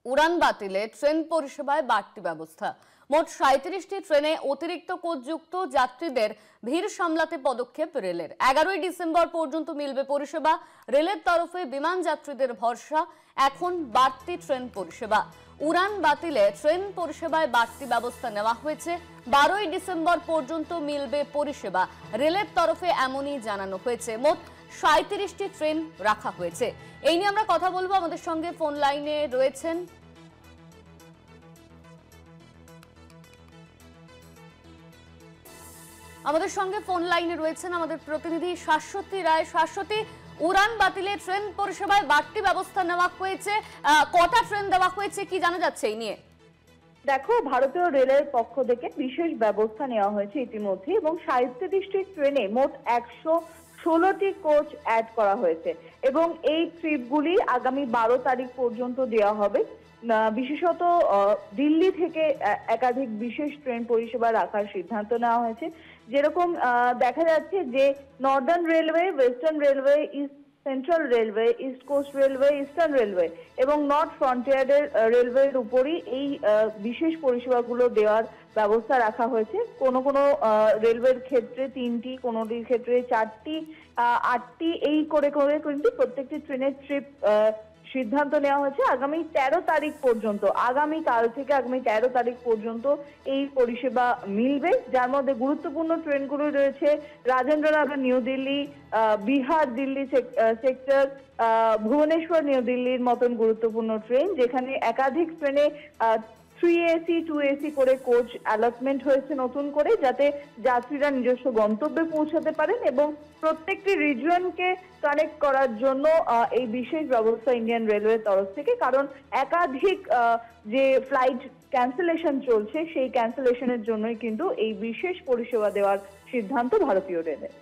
উড়ান বাতিলে train পরিষেবায় বাড়তি ব্যবস্থা। মোট 37টি ট্রেনে অতিরিক্ত কোচযুক্ত যাত্রীদের ভিড় সামলাতে পদক্ষেপ রেলের। 11ই ডিসেম্বর পর্যন্ত মিলবে পরিষেবা। রেলের তরফে বিমান যাত্রীদের ভরসা এখন বাড়তি ট্রেন পরিষেবা। উড়ান বাতিলে ট্রেন পরিষেবায় বাড়তি ব্যবস্থা নেওয়া হয়েছে। 12ই ডিসেম্বর পর্যন্ত মিলবে পরিষেবা। রেলের তরফে এমনই জানানো হয়েছে। মোট 37টি ট্রেন রাখা হয়েছে। এই নিয়ে আমরা কথা বলবো। আমাদের সঙ্গে ফোন লাইনে রয়েছেন আমাদের প্রতিনিধি শাশ্বতী রায়। শাশ্বতী, উড়ান বাতিলে ট্রেন পরিষেবায় বাড়তি ব্যবস্থা নেওয়া হয়েছে, কটা ট্রেন দেওয়া হয়েছে, কি জানা যাচ্ছে এই নিয়ে? দেখো, ভারতীয় রেলের পক্ষ থেকে বিশেষ ব্যবস্থা নেওয়া হয়েছে ইতিমধ্যে এবং 37টি ট্রেনে মোট 116টি কোচ অ্যাড করা হয়েছে এবং এই ট্রিপগুলি আগামী 12 তারিখ পর্যন্ত দেওয়া হবে। বিশেষত দিল্লি থেকে একাধিক বিশেষ ট্রেন পরিষেবা রাখার সিদ্ধান্ত নেওয়া হয়েছে। যেরকম দেখা যাচ্ছে যে northern railway, western railway, east central railway, east coast railway, eastern railway এবং নর্থ ফ্রন্টিয়ারের রেলওয়ের উপরই এই বিশেষ পরিষেবাগুলো দেওয়ার ব্যবস্থা রাখা হয়েছে। কোনো কোনো রেলওয়ের ক্ষেত্রে 3টি, কোনোটির ক্ষেত্রে 4টি, 8টি, এই করে করে কিন্তু প্রত্যেকটি ট্রেনের ট্রিপ সিদ্ধান্ত নেওয়া হয়েছে। আগামী 13 তারিখ পর্যন্ত, আগামীকাল থেকে আগামী 13 তারিখ পর্যন্ত এই পরিষেবা মিলবে, যার মধ্যে গুরুত্বপূর্ণ ট্রেনগুলো রয়েছে Rajendranagar new Delhi, Bihar Delhi sector, Bhubaneswar new দিল্লির মতন গুরুত্বপূর্ণ ট্রেন, যেখানে একাধিক ট্রেনে 3AC 2AC করে কোচ অ্যালটমেন্ট হয়েছে নতুন করে, যাতে যাত্রীরা নিজস্ব গন্তব্যে পৌঁছাতে পারেন এবং প্রত্যেকটি রিজিয়নকে কানেক্ট করার জন্য এই বিশেষ ব্যবস্থা ইন্ডিয়ান রেলওয়ের তরফ থেকে। কারণ একাধিক যে ফ্লাইট ক্যান্সেলেশন চলছে, সেই ক্যান্সেলেশনের জন্যই কিন্তু এই বিশেষ পরিষেবা দেওয়ার সিদ্ধান্ত ভারতীয় রেলের।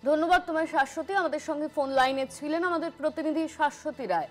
ধন্যবাদ তোমায় শাশ্বতী। আমাদের সঙ্গে ফোন লাইনে ছিলেন আমাদের প্রতিনিধি শাশ্বতী রায়।